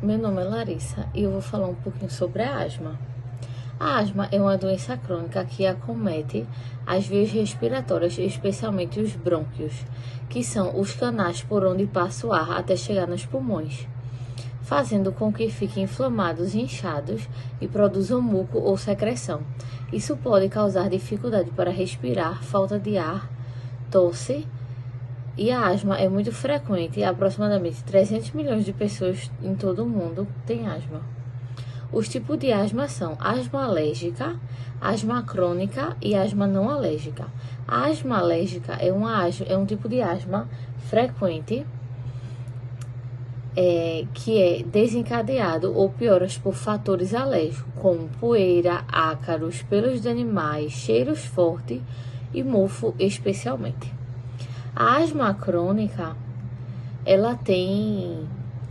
Meu nome é Larissa e eu vou falar um pouquinho sobre a asma. A asma é uma doença crônica que acomete as vias respiratórias, especialmente os brônquios, que são os canais por onde passa o ar até chegar nos pulmões, fazendo com que fiquem inflamados e inchados e produzam muco ou secreção. Isso pode causar dificuldade para respirar, falta de ar, tosse. E a asma é muito frequente, aproximadamente 300 milhões de pessoas em todo o mundo têm asma. Os tipos de asma são asma alérgica, asma crônica e asma não alérgica. A asma alérgica é um tipo de asma frequente que é desencadeado ou piora por fatores alérgicos, como poeira, ácaros, pelos de animais, cheiros fortes e mofo especialmente. A asma crônica,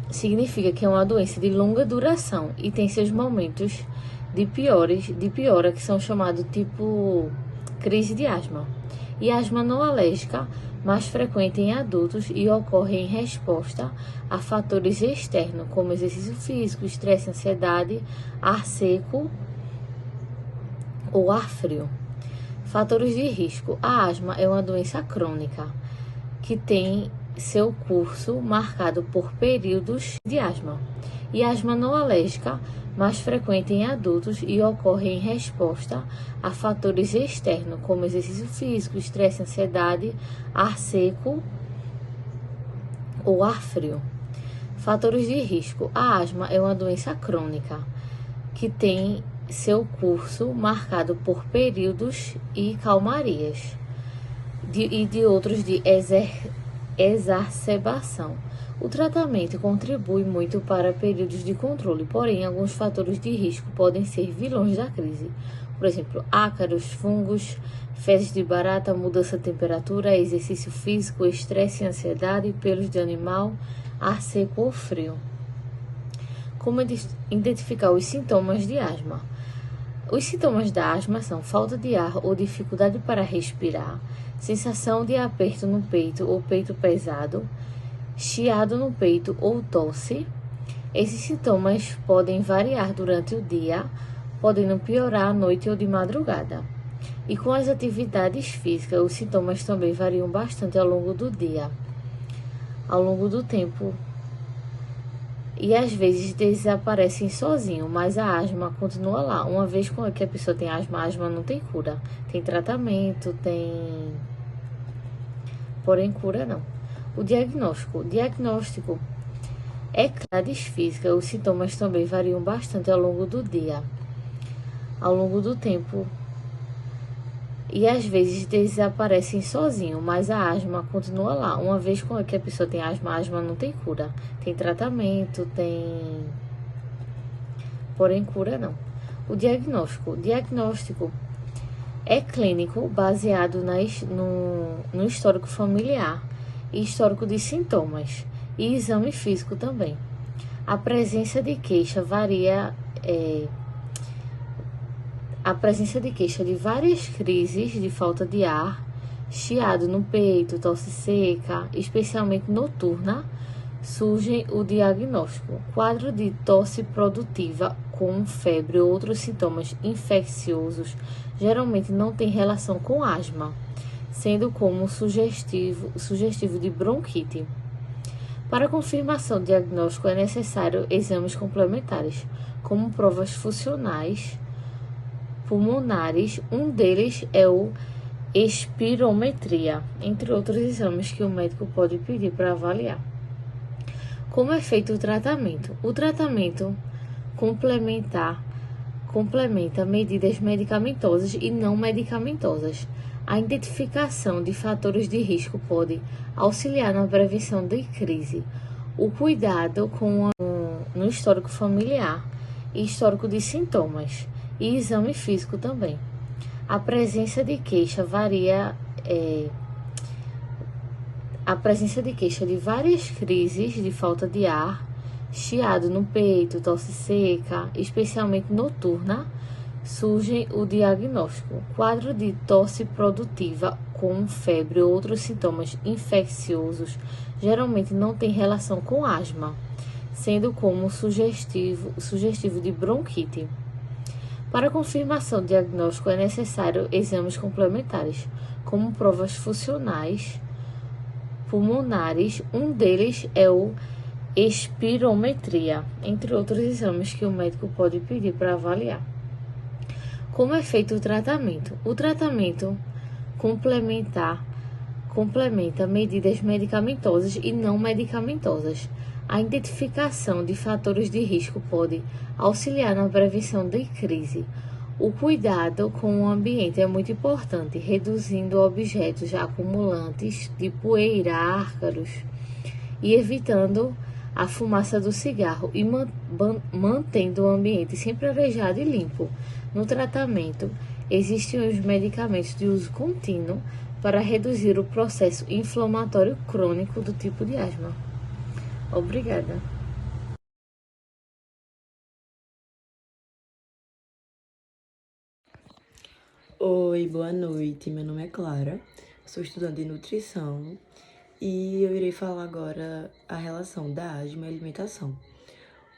significa que é uma doença de longa duração e tem seus momentos de piora, que são chamados tipo crise de asma. E a asma não alérgica, mais frequente em adultos e ocorre em resposta a fatores externos, como exercício físico, estresse, ansiedade, ar seco ou ar frio. Fatores de risco. A asma é uma doença crônica que tem seu curso marcado por períodos de asma. E a asma não alérgica, mais frequente em adultos e ocorre em resposta a fatores externos, como exercício físico, estresse, ansiedade, ar seco ou ar frio. Fatores de risco. A asma é uma doença crônica que tem seu curso marcado por períodos e calmarias de outros de exacerbação. O tratamento contribui muito para períodos de controle, porém, alguns fatores de risco podem ser vilões da crise. Por exemplo, ácaros, fungos, fezes de barata, mudança de temperatura, exercício físico, estresse e ansiedade, pelos de animal, ar seco ou frio. Como identificar os sintomas de asma? Os sintomas da asma são falta de ar ou dificuldade para respirar, sensação de aperto no peito ou peito pesado, chiado no peito ou tosse. Esses sintomas podem variar durante o dia, podendo piorar à noite ou de madrugada. E com as atividades físicas, os sintomas também variam bastante ao longo do dia, ao longo do tempo. E às vezes desaparecem sozinho, mas a asma continua lá. Uma vez que a pessoa tem asma, a asma não tem cura. Tem tratamento, porém cura não. O diagnóstico. O diagnóstico é atividades físicas. Os sintomas também variam bastante ao longo do dia, ao longo do tempo. E às vezes desaparecem sozinho, mas a asma continua lá. Uma vez que a pessoa tem asma, a asma não tem cura. Tem tratamento, porém cura não. O diagnóstico. O diagnóstico é clínico, baseado no histórico familiar e histórico de sintomas, e exame físico também. A presença de queixa varia. A presença de queixa de várias crises de falta de ar, chiado no peito, tosse seca, especialmente noturna, surge o diagnóstico. Quadro de tosse produtiva com febre ou outros sintomas infecciosos geralmente não tem relação com asma, sendo como sugestivo de bronquite. Para confirmação do diagnóstico é necessário exames complementares, como provas funcionais pulmonares. Um deles é o espirometria, entre outros exames que o médico pode pedir para avaliar. Como é feito o tratamento? O tratamento complementa medidas medicamentosas e não medicamentosas. A identificação de fatores de risco pode auxiliar na prevenção de crise. O cuidado no histórico familiar e histórico de sintomas, e exame físico também. A presença de queixa varia. A presença de queixa de várias crises de falta de ar, chiado no peito, tosse seca, especialmente noturna, surge o diagnóstico. Quadro de tosse produtiva com febre ou outros sintomas infecciosos geralmente não tem relação com asma, sendo como sugestivo de bronquite. Para confirmação do diagnóstico é necessário exames complementares, como provas funcionais pulmonares, um deles é o espirometria, entre outros exames que o médico pode pedir para avaliar. Como é feito o tratamento? O tratamento complementa medidas medicamentosas e não medicamentosas. A identificação de fatores de risco pode auxiliar na prevenção de crise. O cuidado com o ambiente é muito importante, reduzindo objetos acumulantes de poeira, ácaros e evitando a fumaça do cigarro e mantendo o ambiente sempre arejado e limpo. No tratamento, existem os medicamentos de uso contínuo para reduzir o processo inflamatório crônico do tipo de asma. Obrigada. Oi, boa noite. Meu nome é Clara, sou estudante de nutrição e eu irei falar agora a relação da asma e alimentação.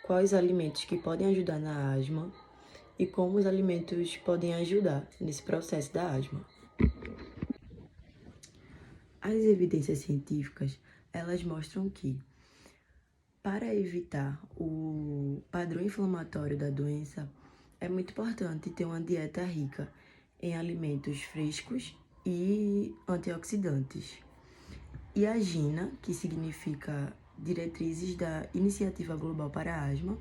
Quais alimentos que podem ajudar na asma e como os alimentos podem ajudar nesse processo da asma. As evidências científicas, elas mostram que para evitar o padrão inflamatório da doença, é muito importante ter uma dieta rica em alimentos frescos e antioxidantes. E a GINA, que significa Diretrizes da Iniciativa Global para a Asma,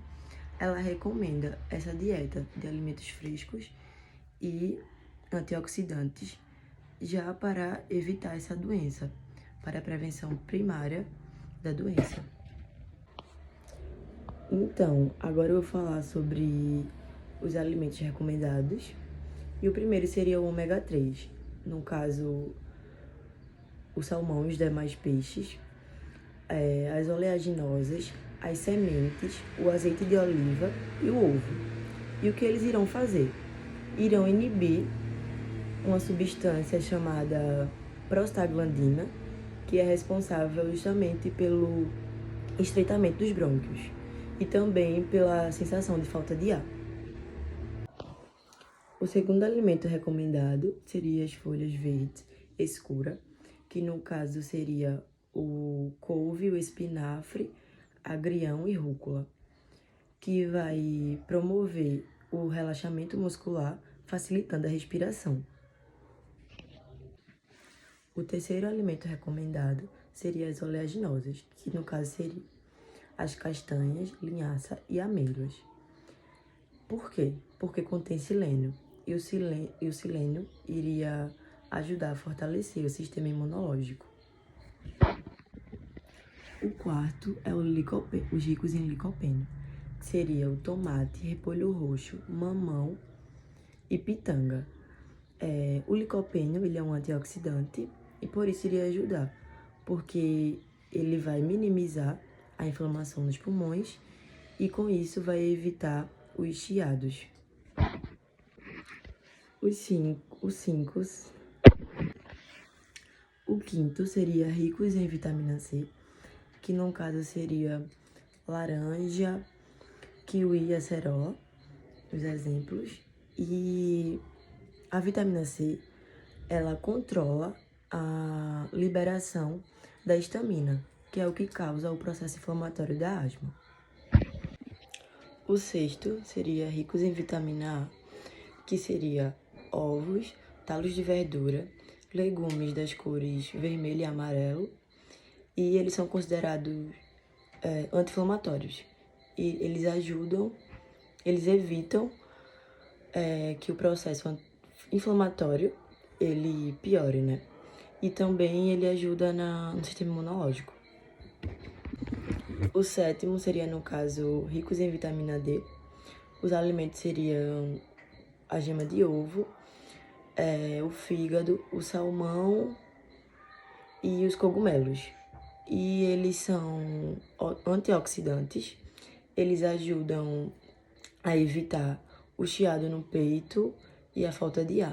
ela recomenda essa dieta de alimentos frescos e antioxidantes já para evitar essa doença, para a prevenção primária da doença. Então, agora eu vou falar sobre os alimentos recomendados. E o primeiro seria o ômega 3, no caso, o salmão e os demais peixes, as oleaginosas, as sementes, o azeite de oliva e o ovo. E o que eles irão fazer? Irão inibir uma substância chamada prostaglandina, que é responsável justamente pelo estreitamento dos brônquios e também pela sensação de falta de ar. O segundo alimento recomendado seria as folhas verdes escuras, que no caso seria o couve, o espinafre, agrião e rúcula, que vai promover o relaxamento muscular, facilitando a respiração. O terceiro alimento recomendado seria as oleaginosas, que no caso seriam as castanhas, linhaça e amêndoas. Por quê? Porque contém selênio. E o selênio iria ajudar a fortalecer o sistema imunológico. O quarto é os ricos em licopeno, que seria o tomate, repolho roxo, mamão e pitanga. O licopeno ele é um antioxidante e por isso iria ajudar, porque ele vai minimizar a inflamação nos pulmões e com isso vai evitar os chiados. O quinto seria ricos em vitamina C, que no caso seria laranja, kiwi e acerola, os exemplos. E a vitamina C, ela controla a liberação da histamina, que é o que causa o processo inflamatório da asma. O sexto seria ricos em vitamina A, que seria ovos, talos de verdura, legumes das cores vermelho e amarelo, e eles são considerados anti-inflamatórios. E eles evitam que o processo inflamatório ele piore, né? E também ele ajuda no sistema imunológico. O sétimo seria, no caso, ricos em vitamina D. Os alimentos seriam a gema de ovo, o fígado, o salmão e os cogumelos. E eles são antioxidantes, eles ajudam a evitar o chiado no peito e a falta de ar.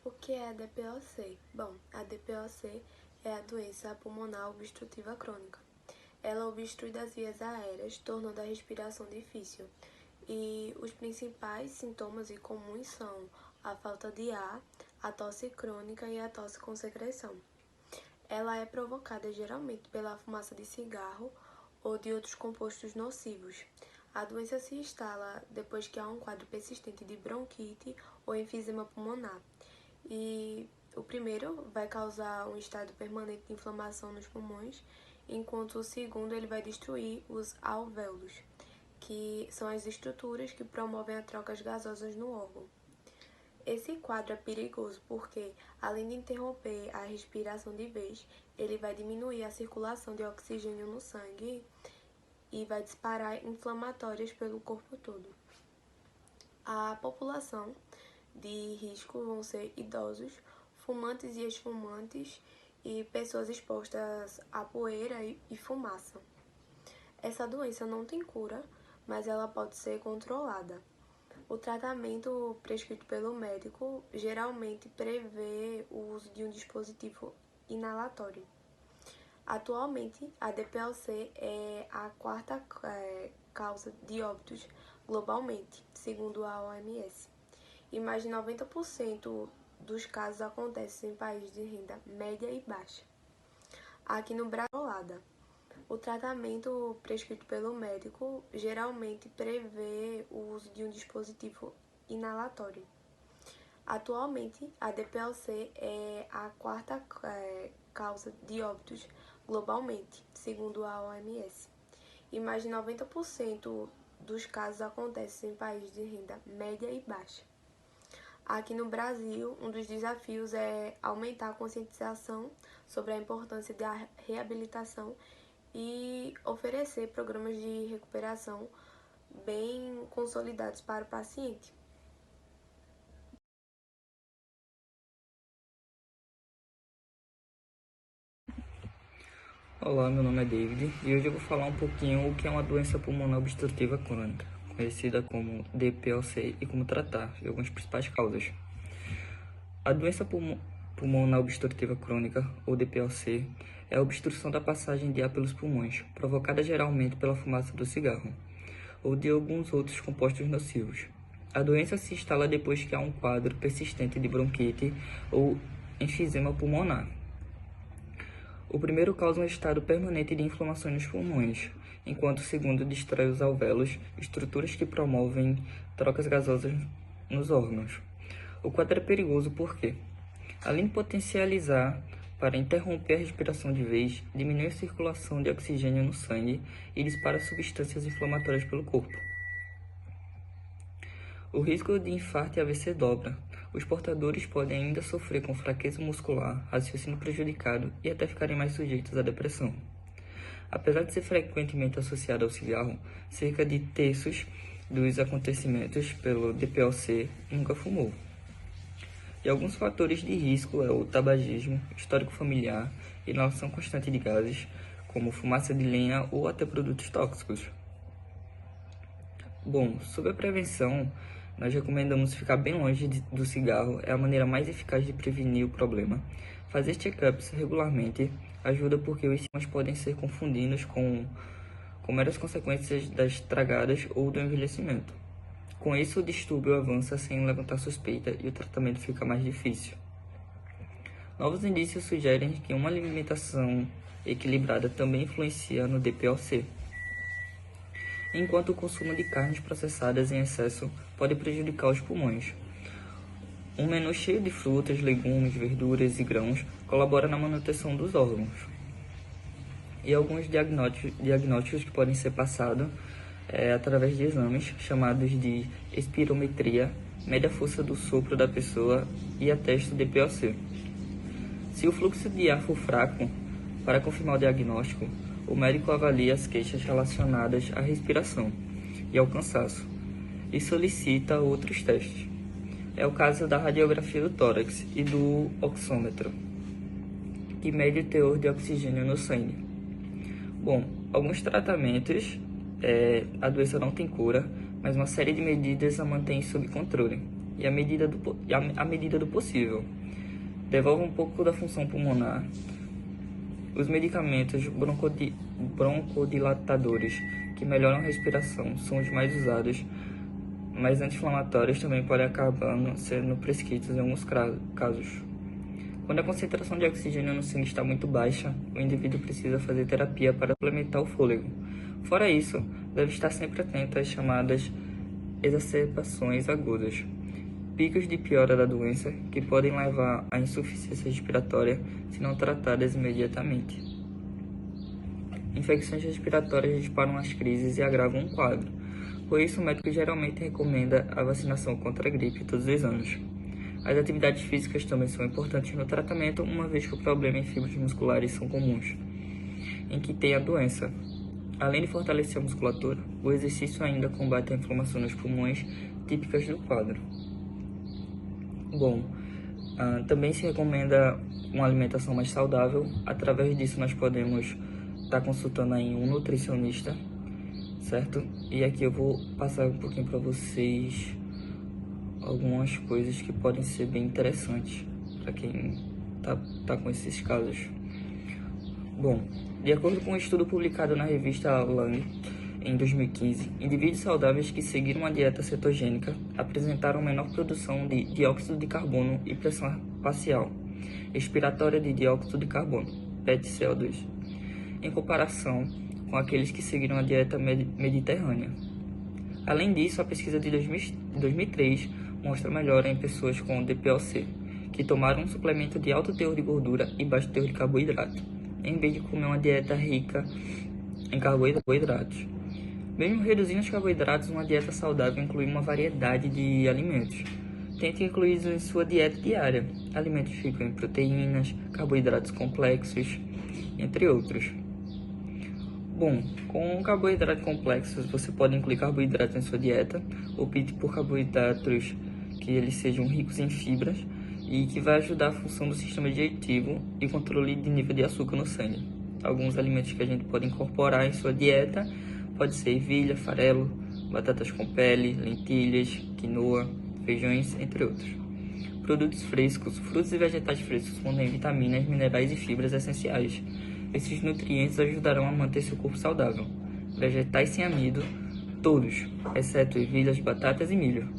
Ok, que é a DPOC? Bom, a DPOC é a doença pulmonar obstrutiva crônica. Ela obstrui das vias aéreas, tornando a respiração difícil. E os principais sintomas e comuns são a falta de ar, a tosse crônica e a tosse com secreção. Ela é provocada geralmente pela fumaça de cigarro ou de outros compostos nocivos. A doença se instala depois que há um quadro persistente de bronquite ou enfisema pulmonar. E o primeiro vai causar um estado permanente de inflamação nos pulmões, enquanto o segundo ele vai destruir os alvéolos, que são as estruturas que promovem a troca gasosas no órgão. Esse quadro é perigoso porque, além de interromper a respiração de vez, ele vai diminuir a circulação de oxigênio no sangue e vai disparar inflamatórias pelo corpo todo. A população de risco vão ser idosos, fumantes e ex-fumantes e pessoas expostas a poeira e fumaça. Essa doença não tem cura, mas ela pode ser controlada. O tratamento prescrito pelo médico geralmente prevê o uso de um dispositivo inalatório. Atualmente, a DPLC é a quarta causa de óbitos globalmente, segundo a OMS. E mais de 90% dos casos acontecem em países de renda média e baixa. Aqui no Brasil, o tratamento prescrito pelo médico geralmente prevê o uso de um dispositivo inalatório. Atualmente, a DPLC é a quarta causa de óbitos globalmente, segundo a OMS. E mais de 90% dos casos acontecem em países de renda média e baixa. Aqui no Brasil, um dos desafios é aumentar a conscientização sobre a importância da reabilitação e oferecer programas de recuperação bem consolidados para o paciente. Olá, meu nome é David e hoje eu vou falar um pouquinho o que é uma doença pulmonar obstrutiva crônica, conhecida como DPOC, e como tratar, e algumas principais causas. A doença pulmonar obstrutiva crônica, ou DPOC, é a obstrução da passagem de ar pelos pulmões, provocada geralmente pela fumaça do cigarro, ou de alguns outros compostos nocivos. A doença se instala depois que há um quadro persistente de bronquite ou enfisema pulmonar. O primeiro causa um estado permanente de inflamação nos pulmões, enquanto o segundo destrói os alvéolos, estruturas que promovem trocas gasosas nos órgãos. O quadro é perigoso porque, além de potencializar para interromper a respiração de vez, diminui a circulação de oxigênio no sangue e dispara substâncias inflamatórias pelo corpo. O risco de infarto e AVC dobra. Os portadores podem ainda sofrer com fraqueza muscular, raciocínio prejudicado e até ficarem mais sujeitos à depressão. Apesar de ser frequentemente associado ao cigarro, cerca de terços dos acontecimentos pelo DPOC nunca fumou. E alguns fatores de risco é o tabagismo, histórico familiar, inalação constante de gases, como fumaça de lenha ou até produtos tóxicos. Bom, sobre a prevenção, nós recomendamos ficar bem longe do cigarro, é a maneira mais eficaz de prevenir o problema. Fazer check-ups regularmente ajuda porque os sintomas podem ser confundidos com meras consequências das tragadas ou do envelhecimento. Com isso, o distúrbio avança sem levantar suspeita e o tratamento fica mais difícil. Novos indícios sugerem que uma alimentação equilibrada também influencia no DPOC, enquanto o consumo de carnes processadas em excesso pode prejudicar os pulmões. Um menu cheio de frutas, legumes, verduras e grãos colabora na manutenção dos órgãos. E alguns diagnósticos que podem ser passados através de exames chamados de espirometria, mede a força do sopro da pessoa e atesta o DPOC. Se o fluxo de ar for fraco, para confirmar o diagnóstico, o médico avalia as queixas relacionadas à respiração e ao cansaço e solicita outros testes. É o caso da radiografia do tórax e do oxômetro, que mede o teor de oxigênio no sangue. Bom, alguns tratamentos, a doença não tem cura, mas uma série de medidas a mantém sob controle e à medida do possível. devolve um pouco da função pulmonar. Os medicamentos broncodilatadores, que melhoram a respiração, são os mais usados, mas anti-inflamatórios também podem acabar sendo prescritos em alguns casos. Quando a concentração de oxigênio no sangue está muito baixa, o indivíduo precisa fazer terapia para suplementar o fôlego. Fora isso, deve estar sempre atento às chamadas exacerbações agudas, picos de piora da doença que podem levar à insuficiência respiratória se não tratadas imediatamente. Infecções respiratórias disparam as crises e agravam o quadro. Por isso, o médico geralmente recomenda a vacinação contra a gripe todos os anos. As atividades físicas também são importantes no tratamento, uma vez que o problema em fibras musculares são comuns em que tem a doença. Além de fortalecer a musculatura, o exercício ainda combate a inflamação nos pulmões típicas do quadro. Bom, também se recomenda uma alimentação mais saudável. Através disso nós podemos estar consultando aí um nutricionista, certo? E aqui eu vou passar um pouquinho para vocês algumas coisas que podem ser bem interessantes para quem tá com esses casos. Bom, de acordo com um estudo publicado na revista Lung em 2015, indivíduos saudáveis que seguiram uma dieta cetogênica apresentaram menor produção de dióxido de carbono e pressão parcial expiratória de dióxido de carbono, PET-CO2, em comparação com aqueles que seguiram a dieta mediterrânea. Além disso, a pesquisa de 2003 mostra melhora em pessoas com DPOC, que tomaram um suplemento de alto teor de gordura e baixo teor de carboidrato, em vez de comer uma dieta rica em carboidratos. Mesmo reduzindo os carboidratos, uma dieta saudável inclui uma variedade de alimentos. Tente incluir em sua dieta diária alimentos ricos em proteínas, carboidratos complexos, entre outros. Bom, com carboidratos complexos, você pode incluir carboidratos em sua dieta. Opte por carboidratos que eles sejam ricos em fibras e que vai ajudar a função do sistema digestivo e controle de nível de açúcar no sangue. Alguns alimentos que a gente pode incorporar em sua dieta pode ser ervilha, farelo, batatas com pele, lentilhas, quinoa, feijões, entre outros. Produtos frescos, frutos e vegetais frescos contêm vitaminas, minerais e fibras essenciais. Esses nutrientes ajudarão a manter seu corpo saudável. Vegetais sem amido, todos, exceto ervilhas, batatas e milho,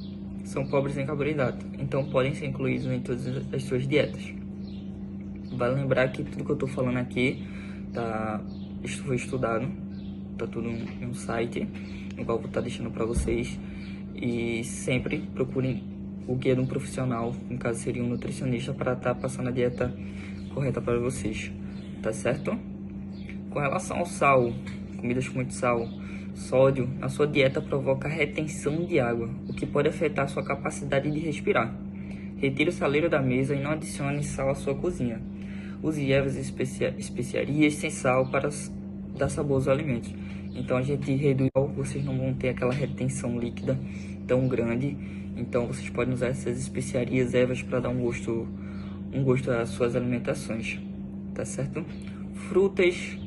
são pobres em carboidrato, então podem ser incluídos em todas as suas dietas. Vale lembrar que tudo que eu estou falando aqui foi estudado, tá tudo em um site, no qual eu vou estar deixando para vocês. E sempre procurem o guia de um profissional, no caso seria um nutricionista, para estar passando a dieta correta para vocês, tá certo? Com relação ao sal, comidas com muito sal, sódio na sua dieta provoca retenção de água, o que pode afetar sua capacidade de respirar. Retire o saleiro da mesa e não adicione sal à sua cozinha. Use ervas e especiarias sem sal para dar sabor aos alimentos. Então a gente reduz, vocês não vão ter aquela retenção líquida tão grande. Então vocês podem usar essas especiarias, ervas para dar um gosto às suas alimentações, tá certo? Frutas,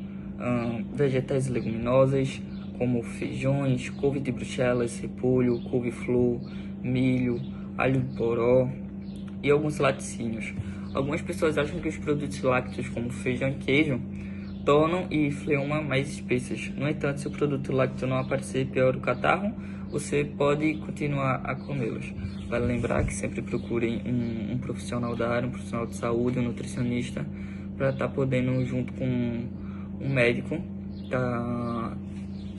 vegetais e leguminosas, como feijões, couve de bruxelas, repolho, couve-flor, milho, alho poró e alguns laticínios. Algumas pessoas acham que os produtos lácteos, como feijão e queijo, tornam e fleuma mais espessas. No entanto, se o produto lácteo não aparecer pior o catarro, você pode continuar a comê-los. Vale lembrar que sempre procurem um profissional da área, um profissional de saúde, um nutricionista, para estar podendo, junto com um médico, estar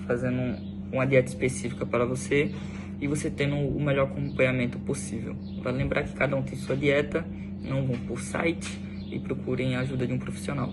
fazendo uma dieta específica para você e você tendo o melhor acompanhamento possível. Vale lembrar que cada um tem sua dieta, não vão por site e procurem a ajuda de um profissional.